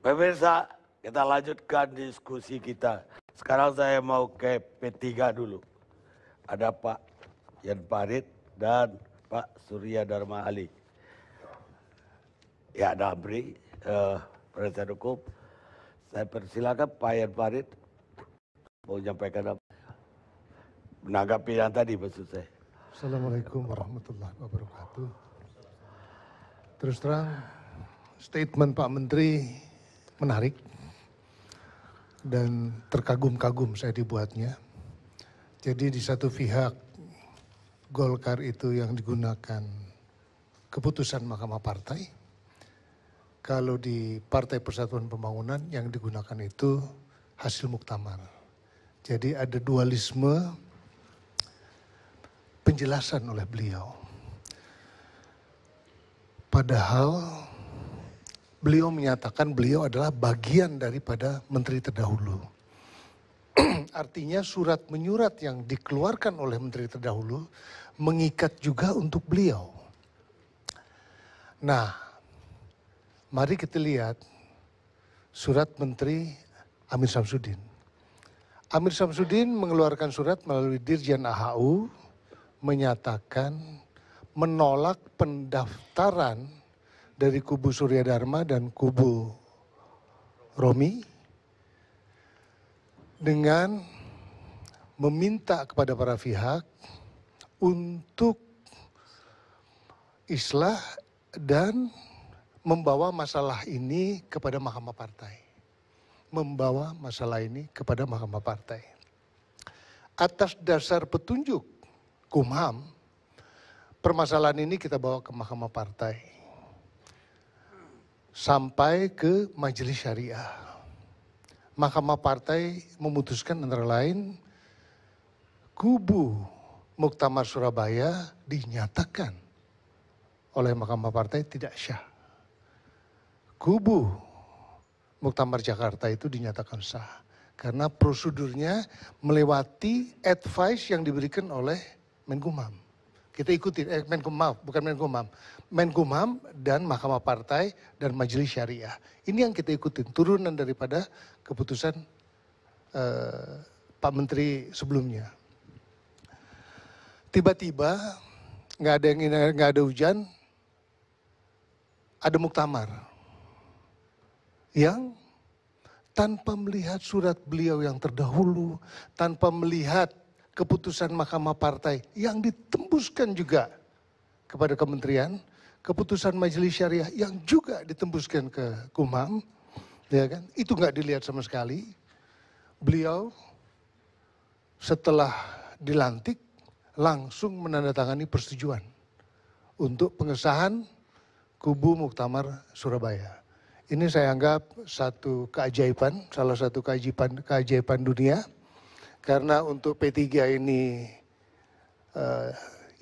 Pemirsa, kita lanjutkan diskusi kita. Sekarang saya mau ke P3 dulu. Ada Pak Jan Farid dan Pak Surya Dharma Ali. Ya, Damri, penasihat hukum. Saya persilakan Pak Jan Farid mau menyampaikan apa? Menanggapi yang tadi maksud saya. Assalamualaikum warahmatullahi wabarakatuh. Terus terang, statement Pak Menteri menarik dan terkagum-kagum saya dibuatnya. Jadi di satu pihak Golkar itu yang digunakan keputusan Mahkamah Partai. Kalau di Partai Persatuan Pembangunan yang digunakan itu hasil muktamar. Jadi ada dualisme penjelasan oleh beliau. Padahal beliau menyatakan beliau adalah bagian daripada menteri terdahulu. Artinya surat menyurat yang dikeluarkan oleh menteri terdahulu mengikat juga untuk beliau. Nah, mari kita lihat surat Menteri Amir Syamsuddin. Amir Syamsuddin mengeluarkan surat melalui Dirjen AHU menyatakan menolak pendaftaran dari kubu Surya Dharma dan kubu Romi dengan meminta kepada para pihak untuk islah dan membawa masalah ini kepada Mahkamah Partai. Membawa masalah ini kepada Mahkamah Partai. Atas dasar petunjuk Kumham, permasalahan ini kita bawa ke Mahkamah Partai. Sampai ke Majelis Syariah. Mahkamah Partai memutuskan antara lain kubu Muktamar Surabaya dinyatakan oleh Mahkamah Partai tidak syah. Kubu Muktamar Jakarta itu dinyatakan sah. Karena prosedurnya melewati advice yang diberikan oleh Menkumham. Kita ikuti, Menkumham, bukan Menkumham. Menkumham dan Mahkamah Partai dan Majelis Syariah. Ini yang kita ikutin, turunan daripada keputusan Pak Menteri sebelumnya. Tiba-tiba nggak ada hujan, ada muktamar yang tanpa melihat surat beliau yang terdahulu, tanpa melihat keputusan Mahkamah Partai yang ditembuskan juga kepada kementerian, keputusan Majelis Syariah yang juga ditembuskan ke Kumham, ya kan? Itu nggak dilihat sama sekali. Beliau setelah dilantik langsung menandatangani persetujuan untuk pengesahan kubu Muktamar Surabaya. Ini saya anggap satu keajaiban, salah satu keajaiban dunia. Karena untuk P3 ini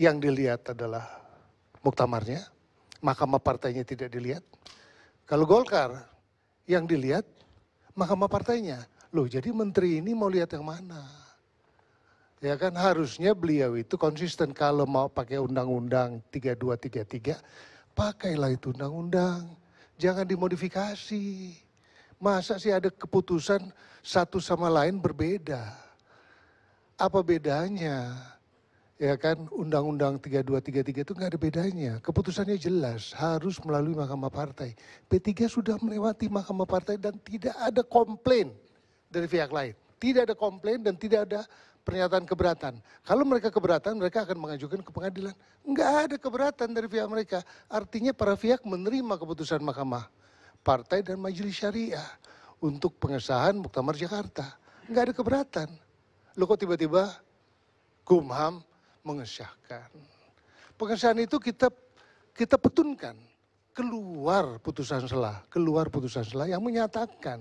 yang dilihat adalah muktamarnya, Mahkamah Partainya tidak dilihat. Kalau Golkar yang dilihat Mahkamah Partainya. Loh, jadi menteri ini mau lihat yang mana? Ya kan harusnya beliau itu konsisten kalau mau pakai undang-undang 3233, pakailah itu undang-undang. Jangan dimodifikasi. Masa sih ada keputusan satu sama lain berbeda? Apa bedanya? Ya kan Undang-Undang 3233 itu nggak ada bedanya. Keputusannya jelas harus melalui Mahkamah Partai. P3 sudah melewati Mahkamah Partai dan tidak ada komplain dari pihak lain. Tidak ada komplain dan tidak ada pernyataan keberatan. Kalau mereka keberatan, mereka akan mengajukan ke pengadilan. Nggak ada keberatan dari pihak mereka. Artinya para pihak menerima keputusan Mahkamah Partai dan Majelis Syariah untuk pengesahan Muktamar Jakarta. Nggak ada keberatan. Loh kok tiba-tiba Kumham mengesahkan. Pengesahan itu kita petunkan. Keluar putusan selah yang menyatakan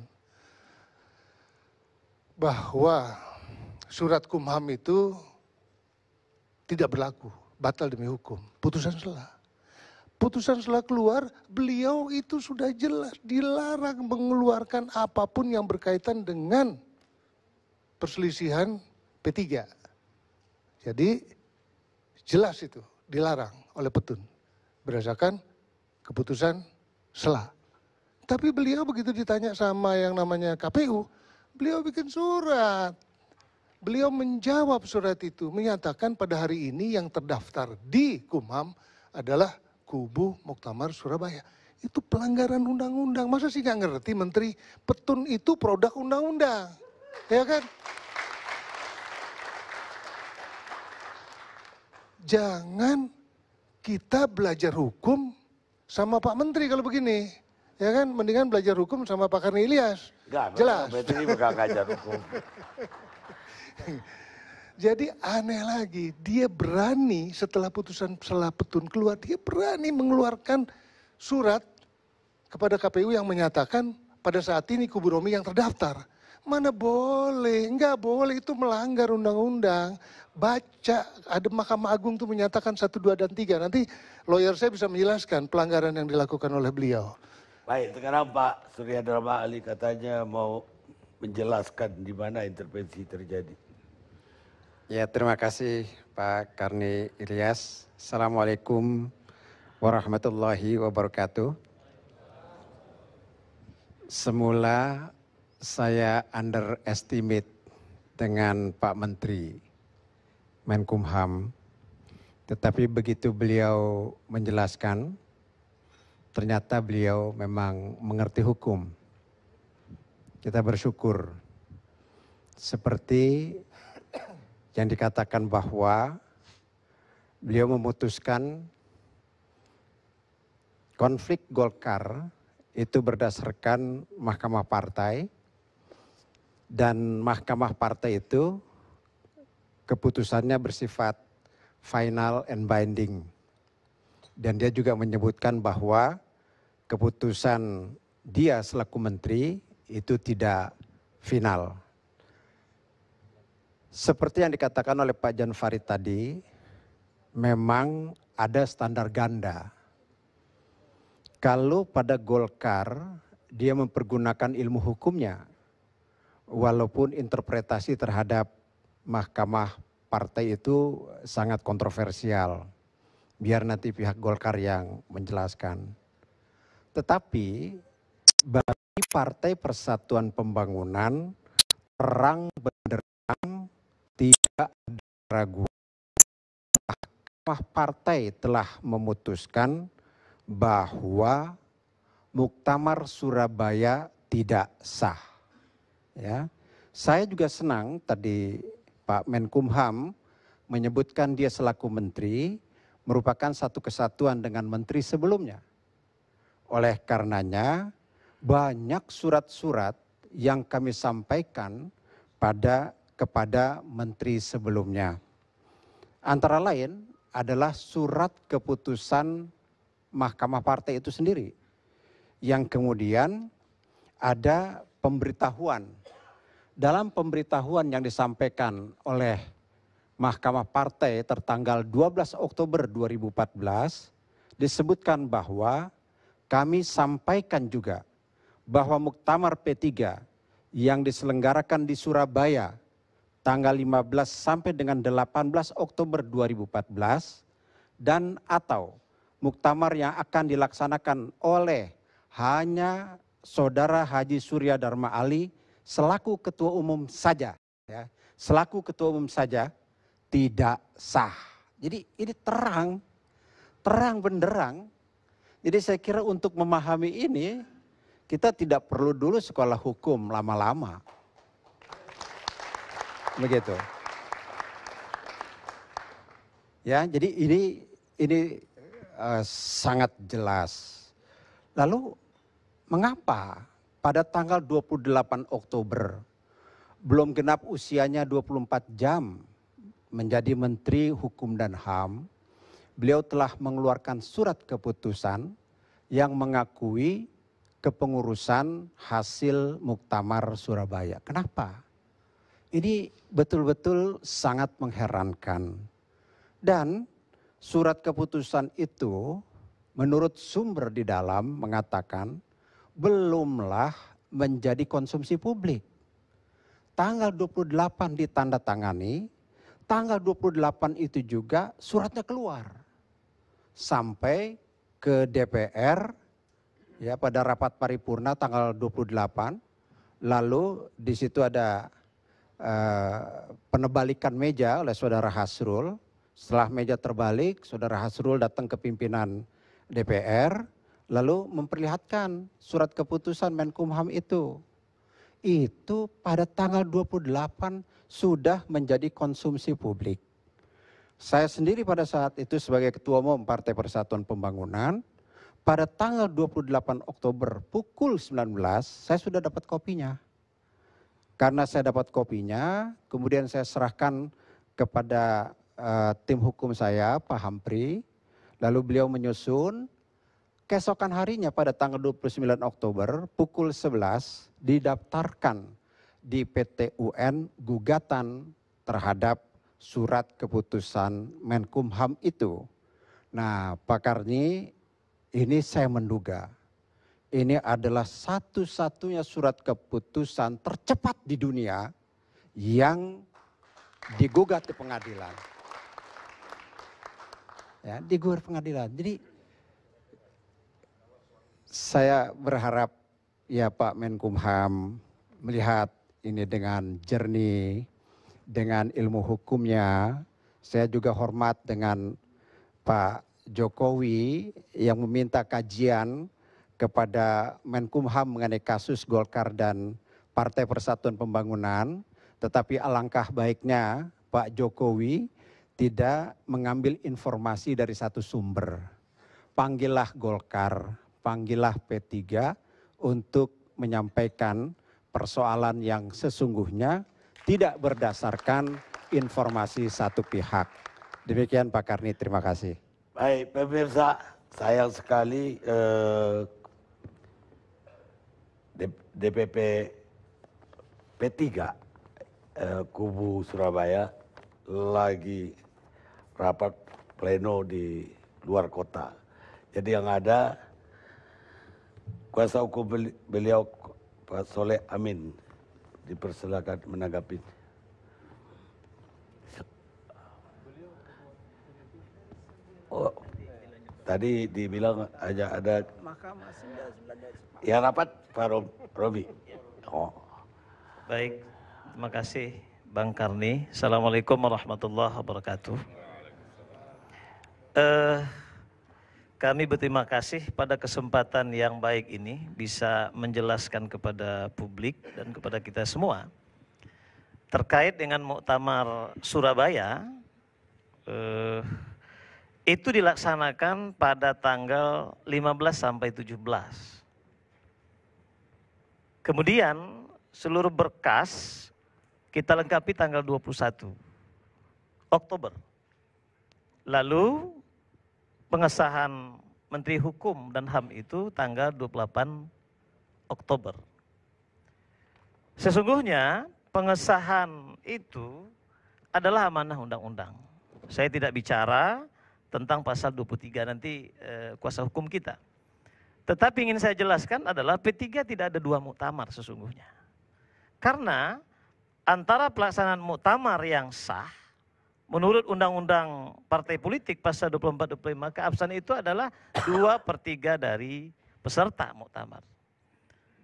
bahwa surat Kumham itu tidak berlaku, batal demi hukum. Putusan selah. Putusan selah keluar, beliau itu sudah jelas dilarang mengeluarkan apapun yang berkaitan dengan perselisihan P3. Jadi jelas itu dilarang oleh petun berdasarkan keputusan selah. Tapi beliau begitu ditanya sama yang namanya KPU, beliau bikin surat. Beliau menjawab surat itu, menyatakan pada hari ini yang terdaftar di Kumham adalah kubu Muktamar Surabaya. Itu pelanggaran undang-undang. Masa sih nggak ngerti Menteri? Petun itu produk undang-undang. Ya kan? Jangan kita belajar hukum sama Pak Menteri kalau begini. Ya kan? Mendingan belajar hukum sama Pak Karni Ilyas. Jelas. Menteri bukan ngajar hukum. Jadi aneh lagi, dia berani setelah putusan salah petun keluar, dia berani mengeluarkan surat kepada KPU yang menyatakan pada saat ini kubu Romi yang terdaftar. Mana boleh, enggak boleh, itu melanggar undang-undang. Baca, ada Mahkamah Agung itu menyatakan 1, 2, dan 3. Nanti lawyer saya bisa menjelaskan pelanggaran yang dilakukan oleh beliau. Baik, sekarang Pak Surya Dharma Ali katanya mau menjelaskan di mana intervensi terjadi. Ya, terima kasih Pak Karni Ilyas. Assalamualaikum warahmatullahi wabarakatuh. Semula saya underestimate dengan Pak Menteri Menkumham, tetapi begitu beliau menjelaskan, ternyata beliau memang mengerti hukum. Kita bersyukur. Seperti yang dikatakan bahwa beliau memutuskan konflik Golkar itu berdasarkan Mahkamah Partai, dan Mahkamah Partai itu keputusannya bersifat final and binding. Dan dia juga menyebutkan bahwa keputusan dia selaku menteri itu tidak final. Seperti yang dikatakan oleh Pak Jan Farid tadi, memang ada standar ganda. Kalau pada Golkar dia mempergunakan ilmu hukumnya, walaupun interpretasi terhadap Mahkamah Partai itu sangat kontroversial. Biar nanti pihak Golkar yang menjelaskan. Tetapi bagi Partai Persatuan Pembangunan, terang benderang, tidak ada ragu. Mahkamah Partai telah memutuskan bahwa Muktamar Surabaya tidak sah. Ya, saya juga senang tadi Pak Menkumham menyebutkan dia selaku menteri merupakan satu kesatuan dengan menteri sebelumnya. Oleh karenanya banyak surat-surat yang kami sampaikan kepada menteri sebelumnya. Antara lain adalah surat keputusan Mahkamah Partai itu sendiri, yang kemudian ada pemberitahuan. Dalam pemberitahuan yang disampaikan oleh Mahkamah Partai tertanggal 12 Oktober 2014, disebutkan bahwa kami sampaikan juga bahwa Muktamar P3 yang diselenggarakan di Surabaya tanggal 15 sampai dengan 18 Oktober 2014 dan atau Muktamar yang akan dilaksanakan oleh hanya Saudara Haji Surya Dharma Ali selaku ketua umum saja, ya, selaku ketua umum saja tidak sah. Jadi ini terang benderang. Jadi saya kira untuk memahami ini kita tidak perlu dulu sekolah hukum lama-lama. Begitu. Ya, jadi ini sangat jelas. Lalu mengapa pada tanggal 28 Oktober belum genap usianya 24 jam menjadi Menteri Hukum dan HAM, beliau telah mengeluarkan surat keputusan yang mengakui kepengurusan hasil Muktamar Surabaya. Kenapa? Ini betul-betul sangat mengherankan. Dan surat keputusan itu menurut sumber di dalam mengatakan belumlah menjadi konsumsi publik. Tanggal 28 ditandatangani, tanggal 28 itu juga suratnya keluar. Sampai ke DPR, ya pada rapat paripurna tanggal 28. Lalu di situ ada penebalikan meja oleh Saudara Hasrul. Setelah meja terbalik, Saudara Hasrul datang ke pimpinan DPR, lalu memperlihatkan surat keputusan Menkumham itu. Itu pada tanggal 28 sudah menjadi konsumsi publik. Saya sendiri pada saat itu sebagai Ketua Umum Partai Persatuan Pembangunan, pada tanggal 28 Oktober pukul 19 saya sudah dapat kopinya. Karena saya dapat kopinya, kemudian saya serahkan kepada tim hukum saya, Pak Hampri, lalu beliau menyusun. Keesokan harinya pada tanggal 29 Oktober pukul 11 didaftarkan di PT UN gugatan terhadap surat keputusan Menkumham itu. Nah, Pak Karni, ini saya menduga ini adalah satu-satunya surat keputusan tercepat di dunia yang digugat ke pengadilan. Ya, digugat pengadilan. Jadi saya berharap ya Pak Menkumham melihat ini dengan jernih, dengan ilmu hukumnya. Saya juga hormat dengan Pak Jokowi yang meminta kajian kepada Menkumham mengenai kasus Golkar dan Partai Persatuan Pembangunan. Tetapi alangkah baiknya Pak Jokowi tidak mengambil informasi dari satu sumber. Panggillah Golkar, panggillah P3 untuk menyampaikan persoalan yang sesungguhnya tidak berdasarkan informasi satu pihak. Demikian Pak Karni, terima kasih. Baik pemirsa, sayang sekali DPP P3 kubu Surabaya lagi rapat pleno di luar kota. Jadi yang ada kuasa hukum beliau Pak Soleh Amin dipersilakan menanggapi. Oh, tadi dibilang aja ada yang rapat Pak Robi. Oh. Baik, terima kasih Bang Karni. Assalamualaikum warahmatullahi wabarakatuh. Kami berterima kasih pada kesempatan yang baik ini bisa menjelaskan kepada publik dan kepada kita semua terkait dengan Muktamar Surabaya. Itu dilaksanakan pada tanggal 15 sampai 17. Kemudian seluruh berkas kita lengkapi tanggal 21 Oktober. Lalu pengesahan Menteri Hukum dan HAM itu tanggal 28 Oktober. Sesungguhnya pengesahan itu adalah amanah undang-undang. Saya tidak bicara tentang pasal 23 nanti kuasa hukum kita. Tetapi ingin saya jelaskan adalah P3 tidak ada dua muktamar sesungguhnya. Karena antara pelaksanaan muktamar yang sah menurut Undang-Undang Partai Politik pasal 24-25 keabsahan itu adalah 2/3 dari peserta muktamar.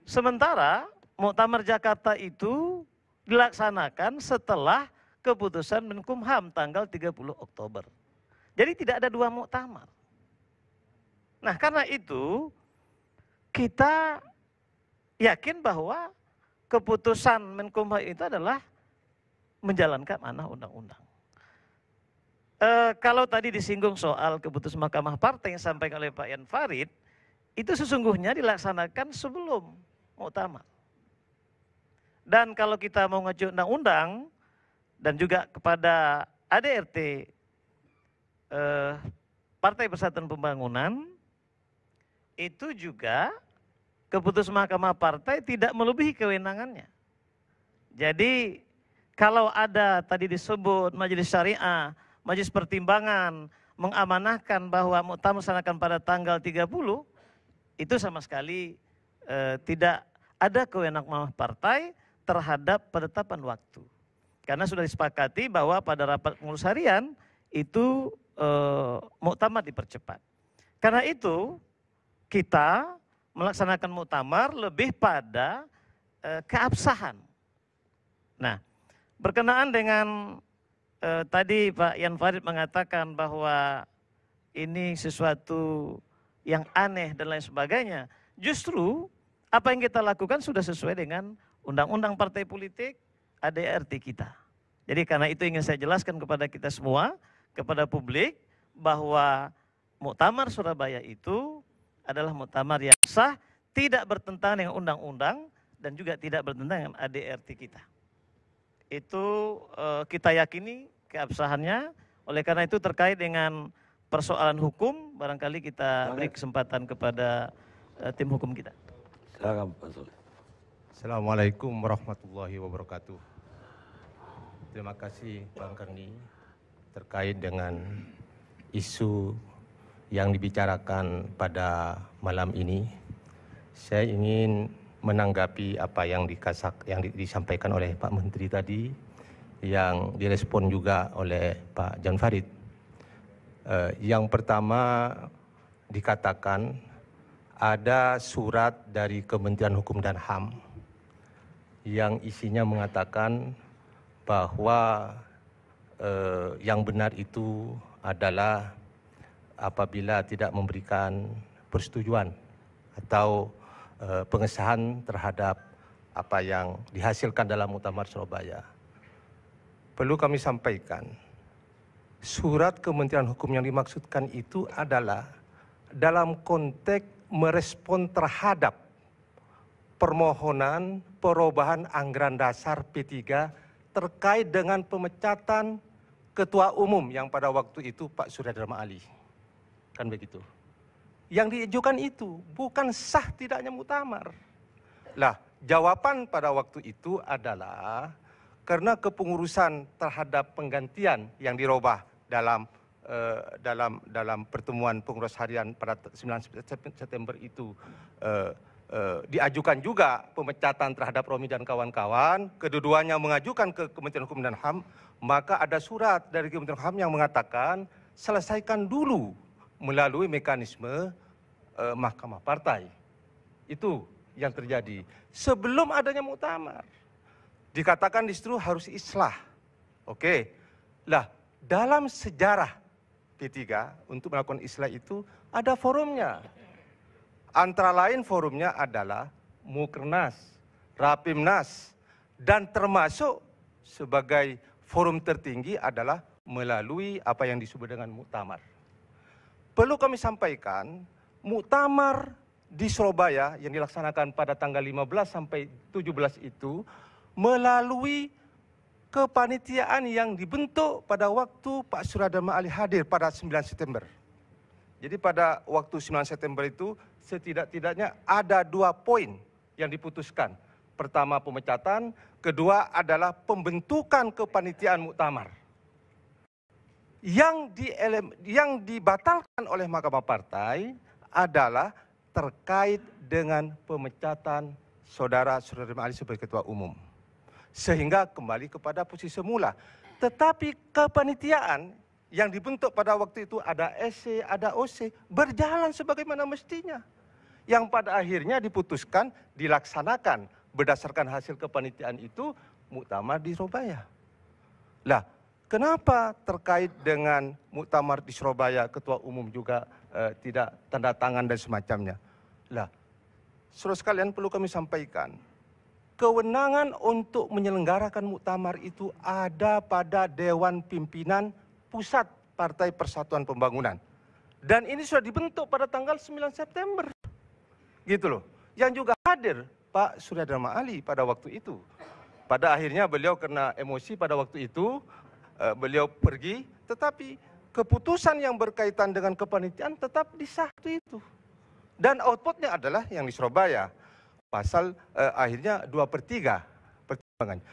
Sementara muktamar Jakarta itu dilaksanakan setelah keputusan Menkumham tanggal 30 Oktober. Jadi tidak ada dua muktamar. Nah karena itu kita yakin bahwa keputusan Menkumham itu adalah menjalankan amanah undang-undang. Kalau tadi disinggung soal keputusan Mahkamah Partai yang disampaikan oleh Pak Jan Farid, itu sesungguhnya dilaksanakan sebelum muktamar. Dan kalau kita mau ngacu undang-undang dan juga kepada ADRT Partai Persatuan Pembangunan, itu juga keputusan Mahkamah Partai tidak melebihi kewenangannya. Jadi kalau ada tadi disebut Majelis Syariah, Majelis Pertimbangan mengamanahkan bahwa muktamar dilaksanakan pada tanggal 30, itu sama sekali tidak ada kewenangan partai terhadap penetapan waktu. Karena sudah disepakati bahwa pada rapat pengurus harian itu muktamar dipercepat. Karena itu kita melaksanakan muktamar lebih pada keabsahan. Nah, berkenaan dengan tadi Pak Yan Farid mengatakan bahwa ini sesuatu yang aneh dan lain sebagainya. Justru apa yang kita lakukan sudah sesuai dengan Undang-Undang Partai Politik ADRT kita. Jadi karena itu ingin saya jelaskan kepada kita semua, kepada publik, bahwa Muktamar Surabaya itu adalah muktamar yang sah, tidak bertentangan dengan undang-undang, dan juga tidak bertentangan dengan ADRT kita. Itu kita yakini keabsahannya, oleh karena itu terkait dengan persoalan hukum, barangkali kita beri kesempatan kepada tim hukum kita. Silakan Pak Soleh. Assalamualaikum warahmatullahi wabarakatuh. Terima kasih Bang Karni terkait dengan isu yang dibicarakan pada malam ini. Saya ingin menanggapi apa yang disampaikan oleh Pak Menteri tadi, yang direspon juga oleh Pak Jan Farid. Yang pertama dikatakan ada surat dari Kementerian Hukum dan HAM yang isinya mengatakan bahwa yang benar itu adalah apabila tidak memberikan persetujuan atau pengesahan terhadap apa yang dihasilkan dalam Muktamar Surabaya. Perlu kami sampaikan, surat Kementerian Hukum yang dimaksudkan itu adalah dalam konteks merespon terhadap permohonan perubahan anggaran dasar P3 terkait dengan pemecatan Ketua Umum yang pada waktu itu Pak Surya Dharma Ali. Kan begitu. Yang diajukan itu bukan sah tidaknya muktamar. Lah, jawaban pada waktu itu adalah karena kepengurusan terhadap penggantian yang dirubah dalam pertemuan pengurus harian pada 9 September itu diajukan juga pemecatan terhadap Romi dan kawan-kawan. Kedua-duanya mengajukan ke Kementerian Hukum dan HAM, maka ada surat dari Kementerian HAM yang mengatakan selesaikan dulu melalui mekanisme Mahkamah Partai. Itu yang terjadi sebelum adanya muktamar. Dikatakan disitu harus islah. Oke. Lah, dalam sejarah P3 untuk melakukan islah itu ada forumnya. Antara lain forumnya adalah Mukernas, Rapimnas, dan termasuk sebagai forum tertinggi adalah melalui apa yang disebut dengan muktamar. Perlu kami sampaikan, muktamar di Surabaya yang dilaksanakan pada tanggal 15 sampai 17 itu melalui kepanitiaan yang dibentuk pada waktu Pak Surya Dharma Ali hadir pada 9 September. Jadi pada waktu 9 September itu setidak-tidaknya ada 2 poin yang diputuskan. Pertama pemecatan, kedua adalah pembentukan kepanitiaan muktamar. Yang dibatalkan oleh Mahkamah Partai adalah terkait dengan pemecatan Saudara Surya Dharma Ali sebagai Ketua Umum. Sehingga kembali kepada posisi semula. Tetapi kepanitiaan yang dibentuk pada waktu itu ada SC, ada OC, berjalan sebagaimana mestinya. Yang pada akhirnya diputuskan, dilaksanakan berdasarkan hasil kepanitiaan itu muktamar di Surabaya. Lah, kenapa terkait dengan muktamar di Surabaya Ketua Umum juga tidak tanda tangan dan semacamnya? Lah, saudara sekalian perlu kami sampaikan, kewenangan untuk menyelenggarakan muktamar itu ada pada Dewan Pimpinan Pusat Partai Persatuan Pembangunan. Dan ini sudah dibentuk pada tanggal 9 September. Gitu loh. Yang juga hadir Pak Surya Dharma Ali pada waktu itu. Pada akhirnya beliau karena emosi pada waktu itu, beliau pergi, tetapi keputusan yang berkaitan dengan kepanitiaan tetap disahkan itu. Dan outputnya adalah yang di Surabaya. Pasal akhirnya 2/3 pertimbangan.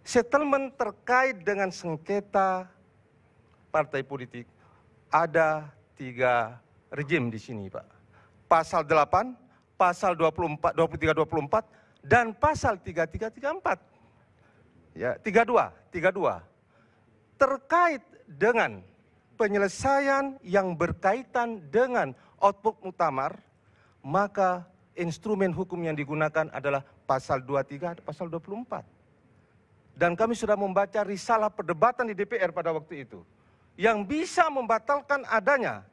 Settlement terkait dengan sengketa partai politik ada 3 rejim di sini, Pak. Pasal 8, pasal 24, 23-24, dan pasal 33-34. Ya, 32. Terkait dengan penyelesaian yang berkaitan dengan output muktamar, maka instrumen hukum yang digunakan adalah pasal 23 dan pasal 24. Dan kami sudah membaca risalah perdebatan di DPR pada waktu itu, yang bisa membatalkan adanya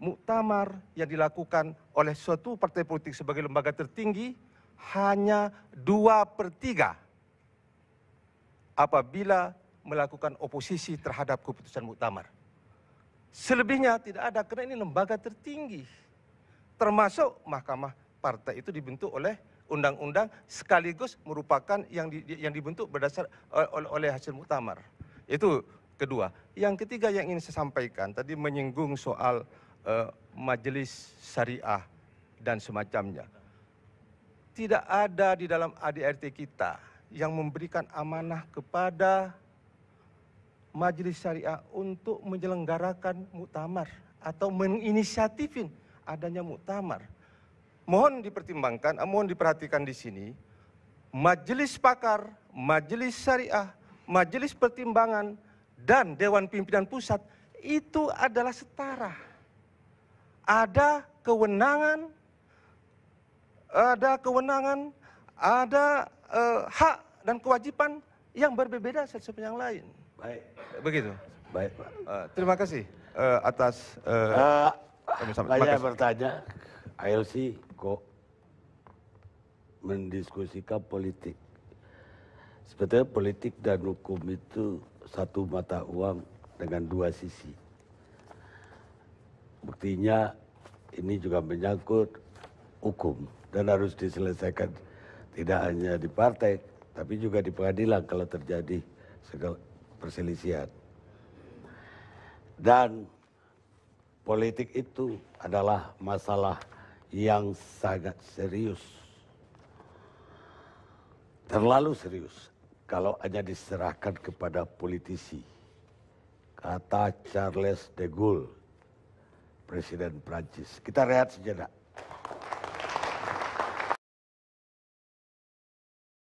muktamar yang dilakukan oleh suatu partai politik sebagai lembaga tertinggi hanya 2/3 apabila melakukan oposisi terhadap keputusan muktamar. Selebihnya tidak ada, karena ini lembaga tertinggi. Termasuk mahkamah partai itu dibentuk oleh undang-undang sekaligus merupakan yang dibentuk berdasar oleh hasil muktamar. Itu kedua. Yang ketiga yang ingin saya sampaikan, tadi menyinggung soal majelis syariah dan semacamnya. Tidak ada di dalam ADRT kita yang memberikan amanah kepada majelis syariah untuk menyelenggarakan muktamar atau menginisiatifin adanya muktamar. Mohon dipertimbangkan, mohon diperhatikan di sini, majelis pakar, majelis syariah, majelis pertimbangan, dan Dewan Pimpinan Pusat itu adalah setara. Ada kewenangan, ada hak dan kewajiban yang berbeda satu sama yang lain. Baik. Begitu. Baik, Pak. Terima kasih atas Saya bertanya, ALC kok mendiskusikan politik. Sebetulnya politik dan hukum itu satu mata uang dengan dua sisi. Buktinya ini juga menyangkut hukum dan harus diselesaikan tidak hanya di partai, tapi juga di pengadilan kalau terjadi segala perselisihan. Dan politik itu adalah masalah yang sangat serius. Terlalu serius kalau hanya diserahkan kepada politisi. Kata Charles de Gaulle, Presiden Prancis. Kita rehat sejenak.